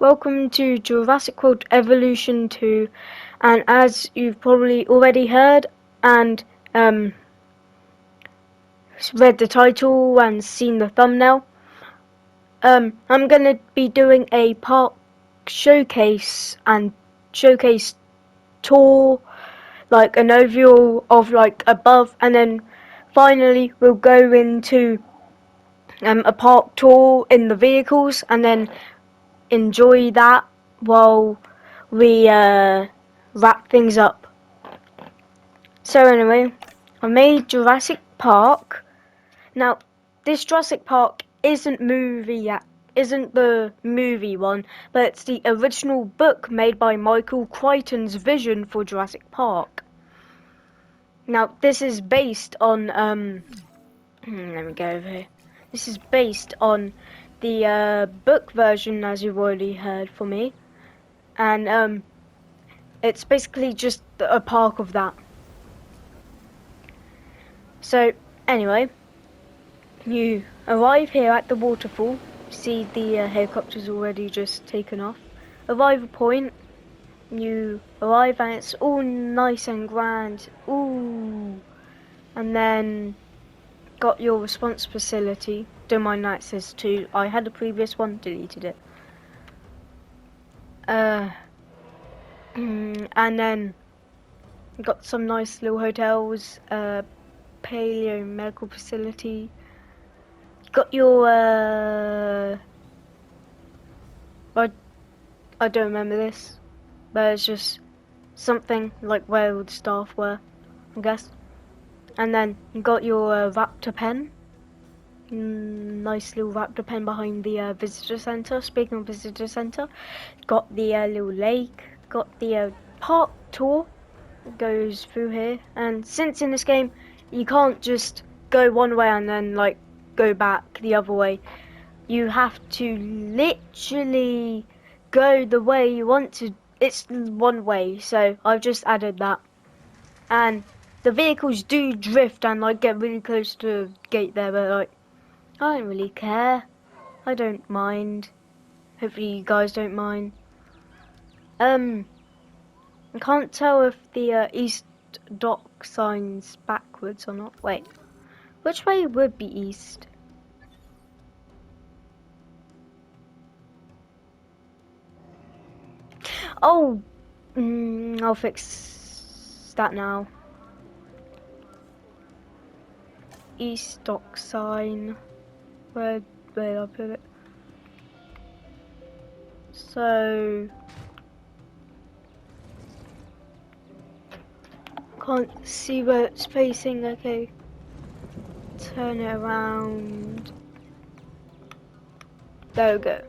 Welcome to Jurassic World Evolution 2, and as you've probably already heard and read the title and seen the thumbnail, I'm going to be doing a park showcase tour, like an overview of like above, and then finally we'll go into a park tour in the vehicles, and then enjoy that while we wrap things up. So anyway, I made Jurassic Park. Now, this Jurassic Park isn't the movie one, but it's the original book made by Michael Crichton's vision for Jurassic Park. Now, this is based on let me go over here. This is based on the book version, as you've already heard from me, and it's basically just a park of that. So anyway, you arrive here at the waterfall. See the helicopter's already just taken off. Arrival point. You arrive and it's all nice and grand. Ooh, and then got your response facility. Don't mind that, it says 2. I had the previous one, deleted it. And then got some nice little hotels, paleo medical facility. Got your I don't remember this, but it's just something like where all the staff were, I guess. And then you got your raptor pen. Nice little raptor pen behind the visitor center. Speaking of visitor center, got the little lake. Got the park tour. Goes through here, and since in this game you can't just go one way and then like go back the other way, you have to literally go the way you want to. It's one way, so I've just added that. And the vehicles do drift and like get really close to the gate there, but like I don't really care. I don't mind. Hopefully you guys don't mind. I can't tell if the east dock sign's backwards or not. Wait, which way would be east? Oh, I'll fix that now. East dock sign. Where did I put it? So can't see where it's facing. Okay, turn it around. There we go.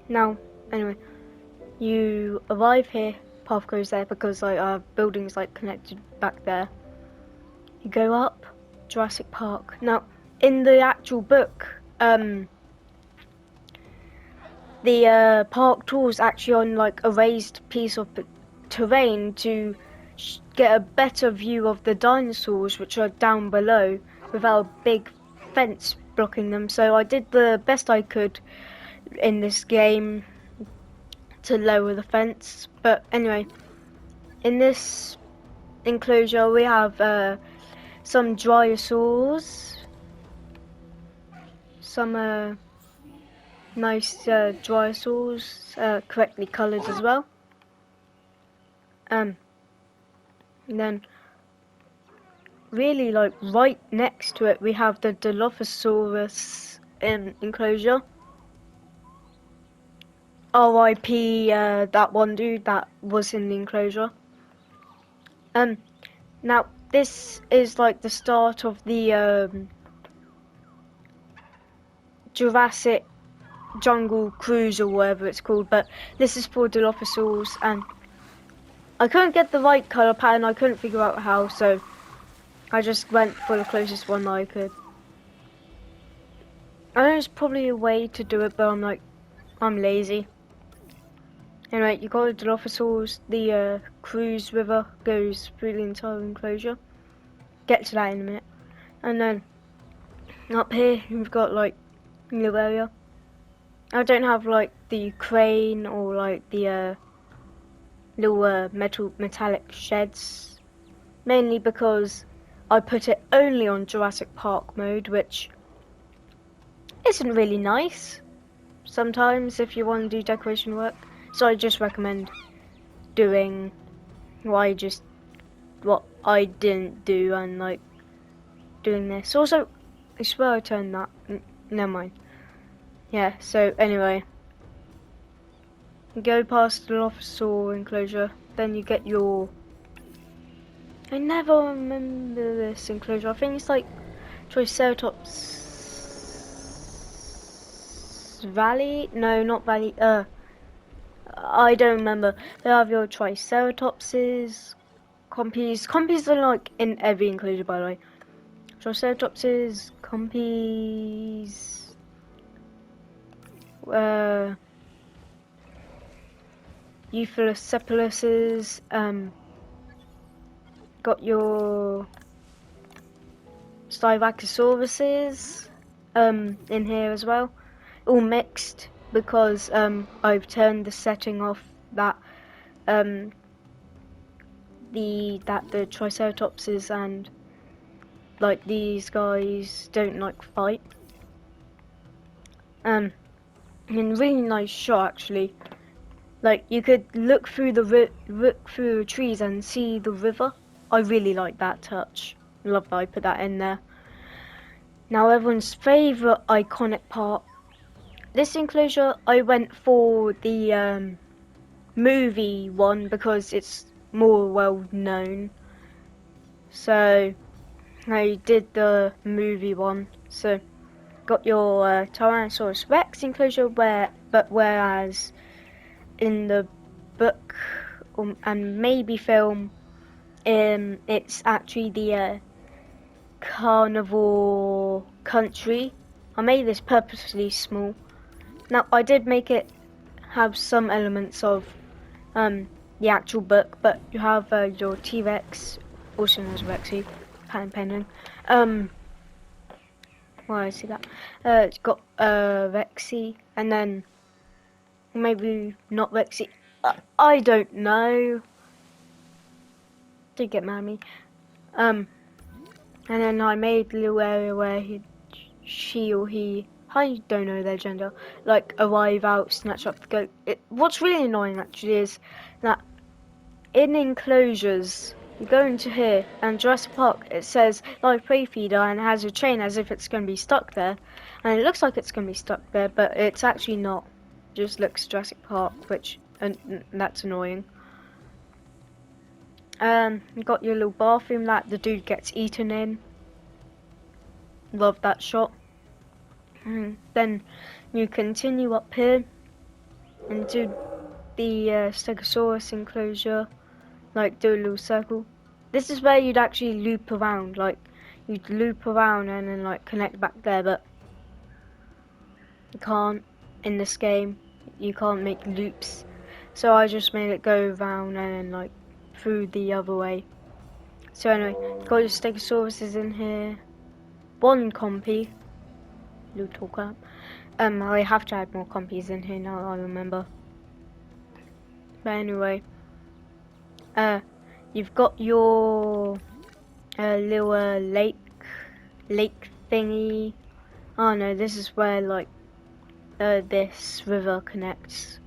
Now, anyway, you arrive here. Path goes there because like our building's like connected back there. You go up, Jurassic Park. Now, in the actual book, the park tour is actually on like a raised piece of terrain to get a better view of the dinosaurs, which are down below, without a big fence blocking them. So I did the best I could in this game to lower the fence. But anyway, in this enclosure we have some dinosaurs, some nice dinosaurs, correctly coloured as well. And then really like right next to it we have the Dilophosaurus enclosure. RIP that one dude that was in the enclosure. Now this is like the start of the Jurassic Jungle Cruise or whatever it's called, but this is for Dilophosaurs, and I couldn't get the right colour pattern. I couldn't figure out how, so I just went for the closest one that I could. I know there's probably a way to do it, but I'm lazy. Anyway, you got the Dilophosaurs. The cruise river goes through the entire enclosure. Get to that in a minute. And then up here we've got like a little area. I don't have like the crane or like the little metallic sheds, mainly because I put it only on Jurassic Park mode, which isn't really nice sometimes if you want to do decoration work. So I just recommend doing what I didn't do and like doing this. Also, I swear I turned that. Never mind. Yeah. So anyway, you go past the Dilophosaur enclosure, then you get your. I never remember this enclosure. I think it's like Triceratops Valley. No, not Valley. I don't remember. They have your Triceratopses, Compies. Compies are like in every enclosure, by the way. Triceratopses, Compies, Euphalocephaluses, got your Styracosaurus in here as well, all mixed because I've turned the setting off that the Triceratopses and like these guys don't like fight. And really nice shot actually. Like you could look through the trees and see the river. I really like that touch. Love that I put that in there. Now everyone's favourite iconic part. This enclosure I went for the movie one because it's more well known. So I did the movie one. So got your Tyrannosaurus Rex enclosure whereas in the book and maybe film it's actually the carnivore country. I made this purposely small. Now I did make it have some elements of the actual book, but you have your T-Rex, also known as Rexy, patent pending. Why I see that? It's got Rexy, and then maybe not Rexy. I don't know. Don't get mad at me. And then I made a little area where she or he, I don't know their gender, like arrive out, snatch up the goat. What's really annoying actually is that in enclosures, you go into here and Jurassic Park, it says live prey feeder and it has a chain as if it's going to be stuck there. And it looks like it's going to be stuck there, but it's actually not. It just looks Jurassic Park, and that's annoying. You got your little bathroom that the dude gets eaten in. Love that shot. Then you continue up here into the Stegosaurus enclosure, like do a little circle. This is where you'd actually loop around, like you'd loop around and then like connect back there, but you can't in this game. You can't make loops, so I just made it go around and then like through the other way. So anyway, got your Stegosauruses in here. One compy. Little crap. I have to add more compies in here now I remember. But anyway, you've got your little lake thingy. Oh no, this is where like this river connects.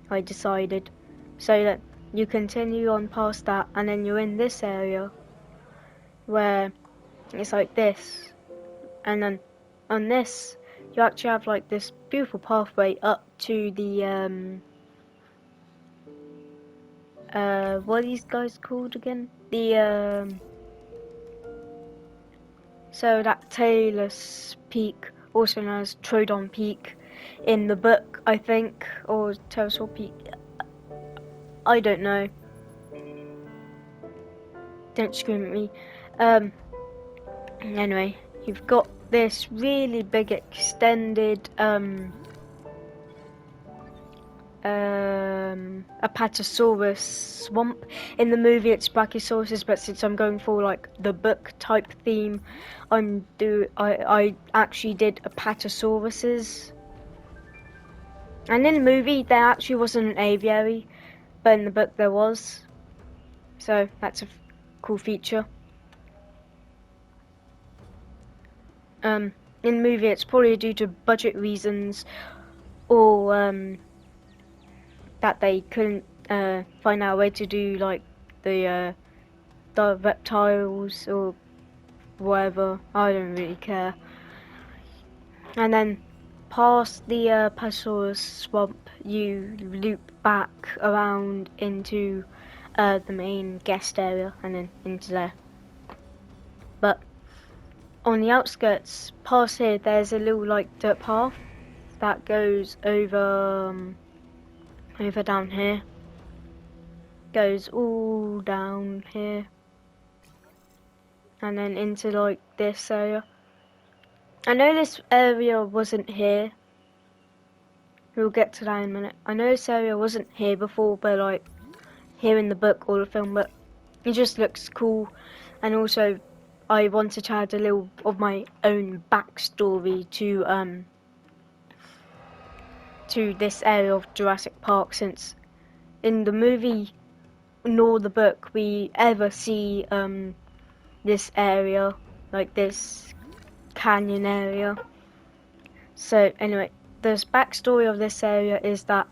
I decided. So that you continue on past that, and then you're in this area where it's like this, and then on this you actually have like this beautiful pathway up to the what are these guys called again? The so that Talus Peak, also known as Trodon Peak in the book, I think, or Pterosaur Peak. I don't know. Don't scream at me. Anyway, you've got this really big extended Apatosaurus swamp. In the movie it's Brachiosaurus, but since I'm going for like the book type theme, I actually did Apatosauruses. And in the movie, there actually wasn't an aviary, but in the book there was. So that's a cool feature. In the movie, it's probably due to budget reasons, or that they couldn't find out a way to do like the reptiles or whatever. I don't really care. And then past the Pasaurus swamp, you loop back around into the main guest area and then into there. But on the outskirts, past here, there's a little like dirt path that goes over down here. Goes all down here. And then into like this area. I know this area wasn't here. We'll get to that in a minute. I know this area wasn't here before, but like here in the book or the film, but it just looks cool. And also, I wanted to add a little of my own backstory to this area of Jurassic Park, since in the movie nor the book we ever see this area, like this canyon area. So anyway, the backstory of this area is that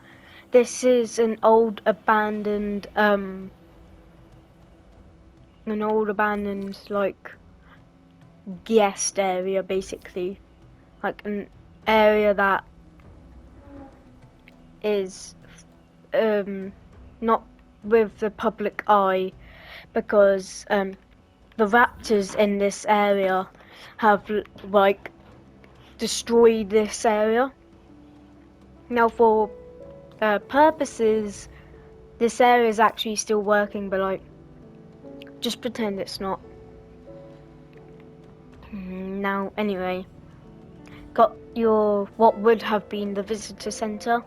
this is an old abandoned like guest area, basically, like an area that is not with the public eye, because the raptors in this area have like destroyed this area. Now for purposes, this area is actually still working, but like just pretend it's not. Now anyway, got your what would have been the visitor center.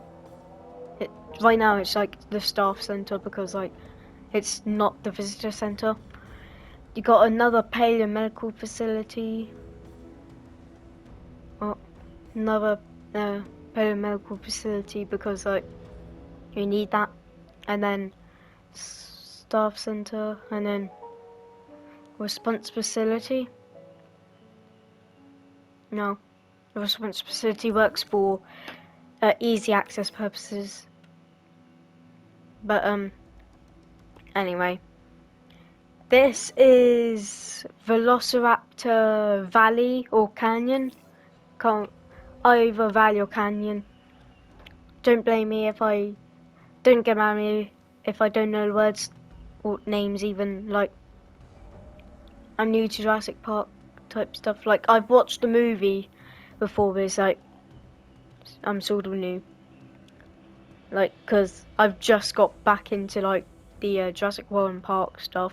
Right now it's like the staff center, because like it's not the visitor center. You got another paleomedical facility. Another paleomedical facility, because like you need that. And then staff center, and then response facility. No, the response facility works for easy access purposes. But anyway, this is Velociraptor Valley or Canyon. Either Valley or Canyon. Don't blame me if I don't get mad at me if I don't know the words or names even. Like, I'm new to Jurassic Park type stuff. Like, I've watched the movie before this, like I'm sort of new. Like, cause I've just got back into like the Jurassic World Park stuff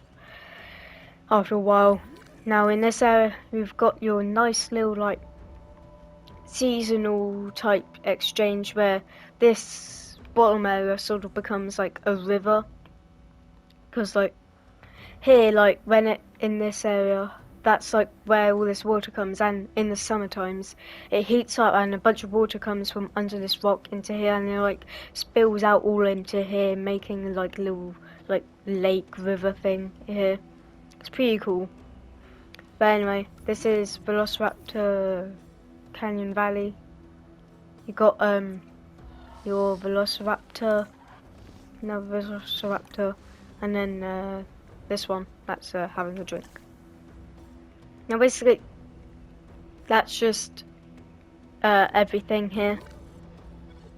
after a while. Now in this area, we've got your nice little like seasonal type exchange, where this bottom area sort of becomes like a river. Cause like here, like when it in this area, that's like where all this water comes, and in the summer times it heats up and a bunch of water comes from under this rock into here, and it like spills out all into here, making like a little like lake river thing here. It's pretty cool. But anyway, this is Velociraptor Canyon Valley. You got your Velociraptor, another Velociraptor, and then this one that's having a drink. Now basically, that's just everything here.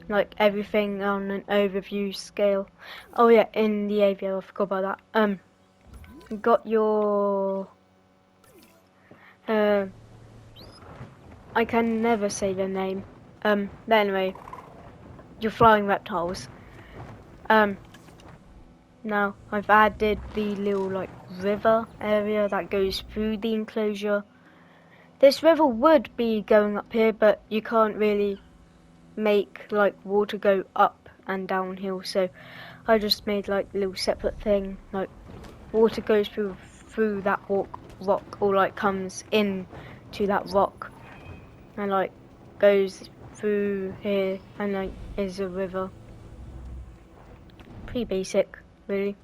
Like everything on an overview scale. Oh yeah, in the aviary, I forgot about that. You got your I can never say their name. But anyway, your flying reptiles. Now I've added the little like river area that goes through the enclosure. This river would be going up here, but you can't really make like water go up and downhill, so I just made like a little separate thing. Like water goes through that rock, or like comes in to that rock and like goes through here, and like is a river. Pretty basic, really.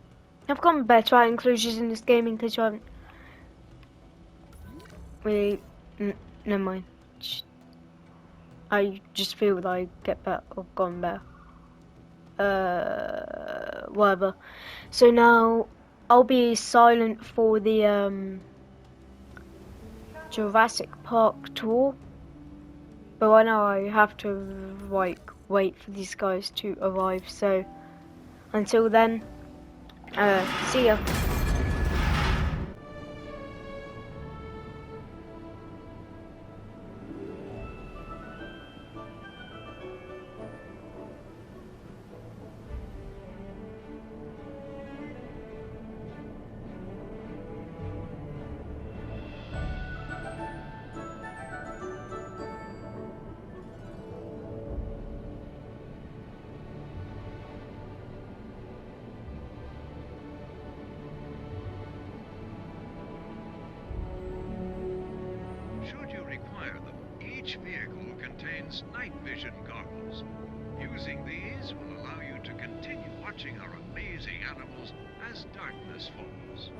I've gotten better at enclosures in this gaming because you haven't really. Never mind. I just feel that I get better. I've gotten better. Whatever. So now I'll be silent for the Jurassic Park tour. But right now I have to like wait for these guys to arrive. So until then, see ya. Should you require them, each vehicle contains night vision goggles. Using these will allow you to continue watching our amazing animals as darkness falls.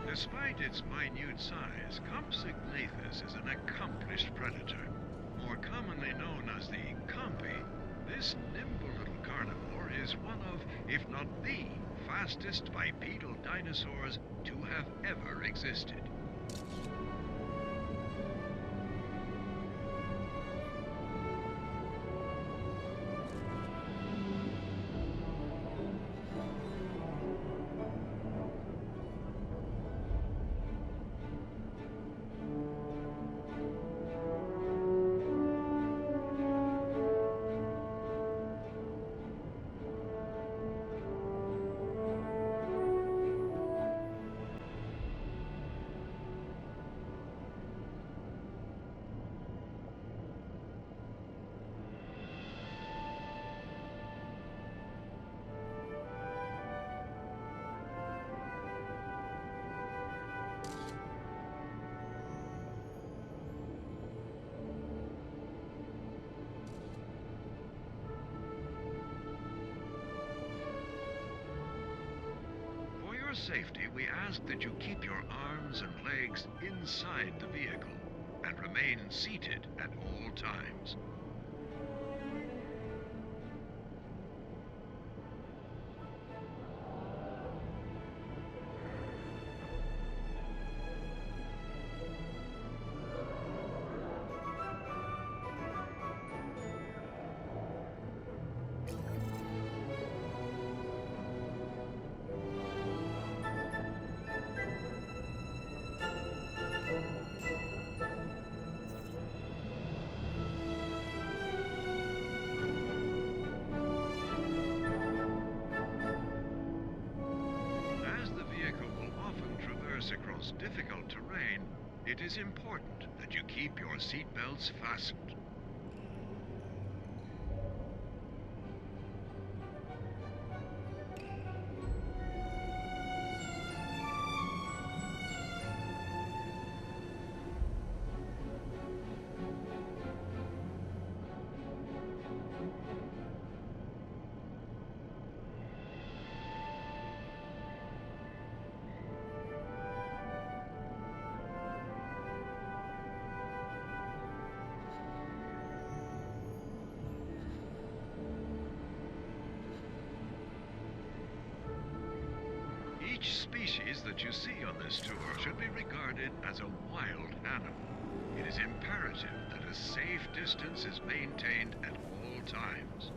Despite its minute size, Compsognathus is an accomplished predator. More commonly known as the compy, this nimble little carnivore is one of, if not the, fastest bipedal dinosaurs to have ever existed. For safety, we ask that you keep your arms and legs inside the vehicle and remain seated at all times. Across difficult terrain, it is important that you keep your seat belts fastened. Each species that you see on this tour should be regarded as a wild animal. It is imperative that a safe distance is maintained at all times.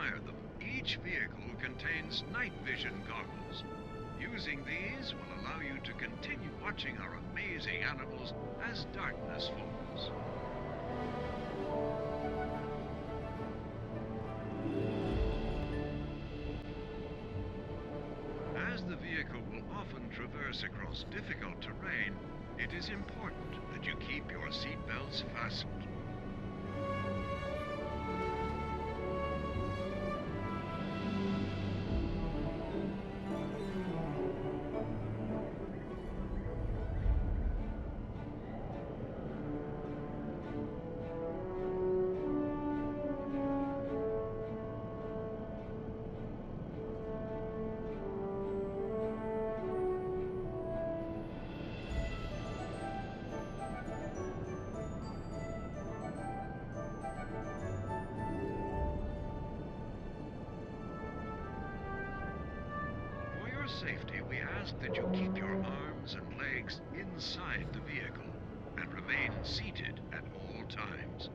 require them, each vehicle contains night vision goggles. Using these will allow you to continue watching our amazing animals as darkness falls. As the vehicle will often traverse across difficult terrain, it is important that you keep your seatbelts fastened. For your safety, we ask that you keep your arms and legs inside the vehicle and remain seated at all times.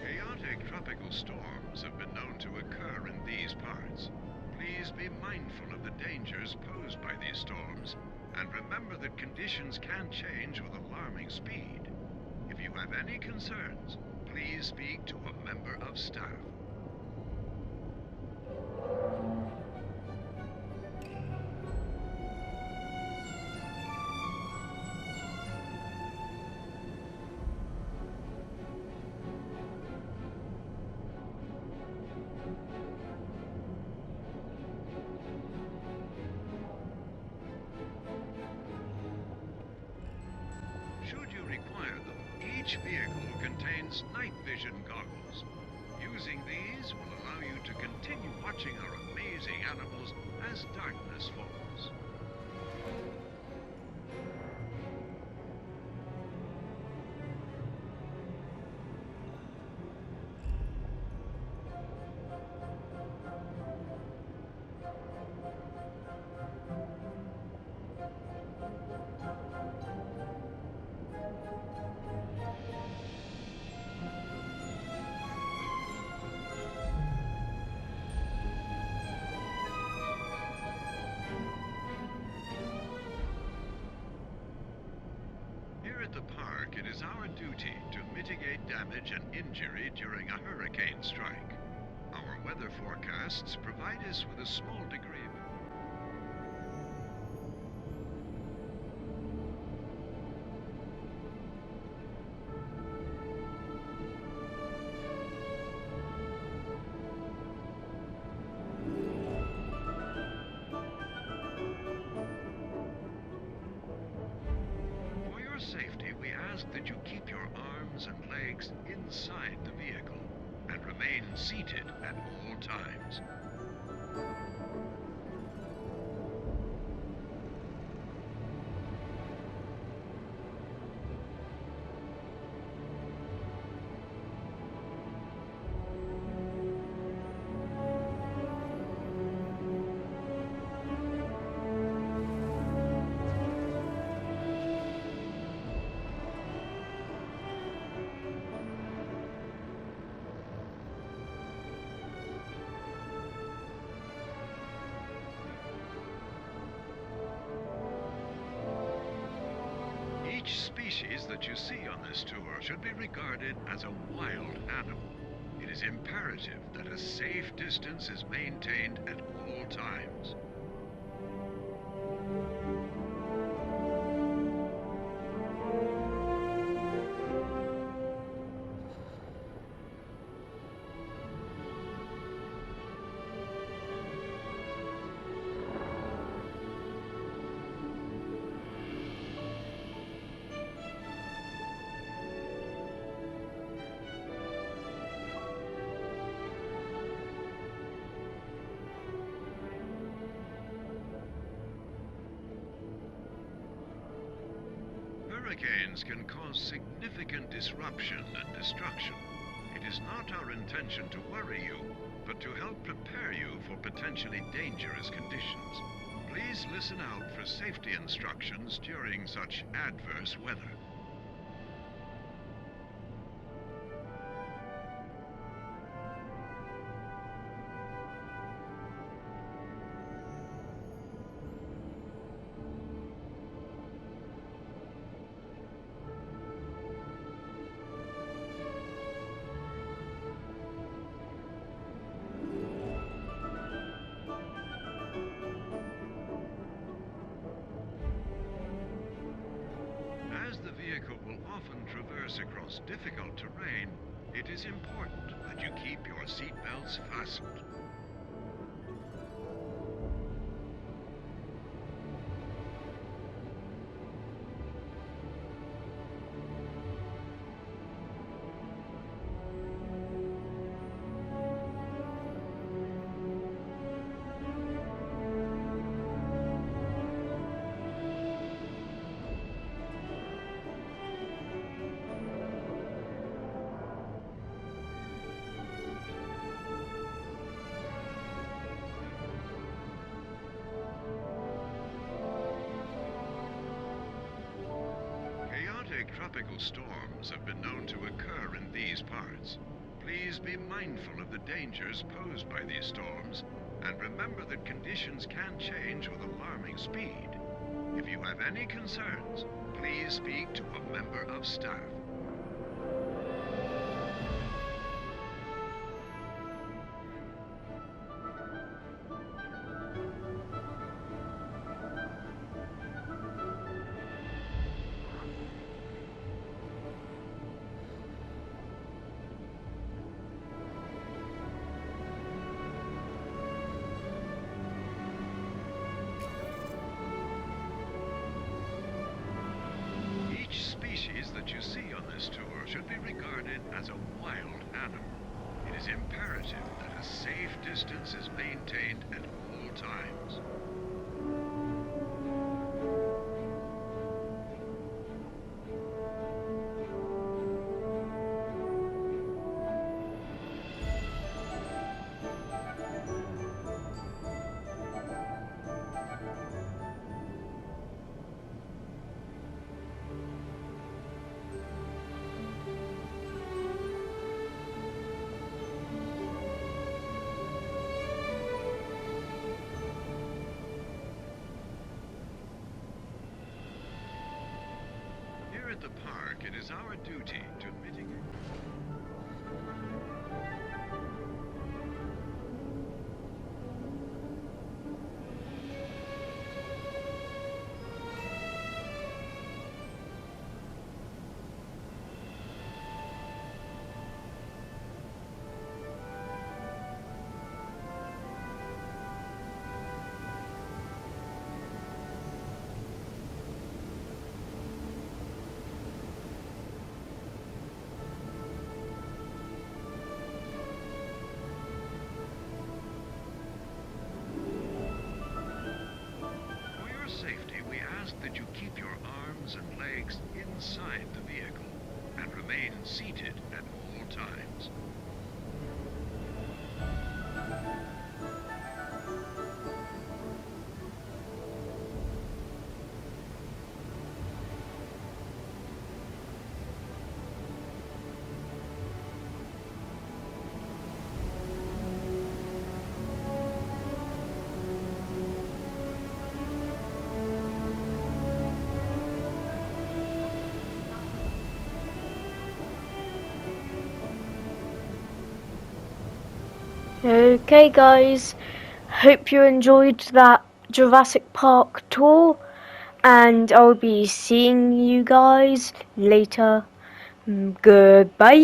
Chaotic tropical storms have been known to occur in these parts. Please be mindful of the dangers posed by these storms, and remember that conditions can change with alarming speed. If you have any concerns, please speak to a member of staff. Should you require them, each vehicle contains night vision goggles. Using these will allow you to continue watching our amazing animals as darkness falls. Here at the park, it is our duty to mitigate damage and injury during a hurricane strike. Our weather forecasts provide us with a small degree of safety, we ask that you keep your arms and legs inside the vehicle and remain seated at all times. Each species that you see on this tour should be regarded as a wild animal. It is imperative that a safe distance is maintained at all times. hurricanes can cause significant disruption and destruction. It is not our intention to worry you, but to help prepare you for potentially dangerous conditions. Please listen out for safety instructions during such adverse weather. As the vehicle will often traverse across difficult terrain, it is important that you keep your seatbelts fastened. Chaotic tropical storms have been known to occur in these parts. Please be mindful of the dangers posed by these storms, and remember that conditions can change with alarming speed. If you have any concerns, please speak to a member of staff. Each species that you see on this tour should be regarded as a wild animal. It is imperative that a safe distance is maintained at all times. Here at the park, it is our duty to mitigate. Safety, we ask that you keep your arms and legs inside the vehicle and remain seated at all times. Okay guys, hope you enjoyed that Jurassic Park tour, and I'll be seeing you guys later. Goodbye.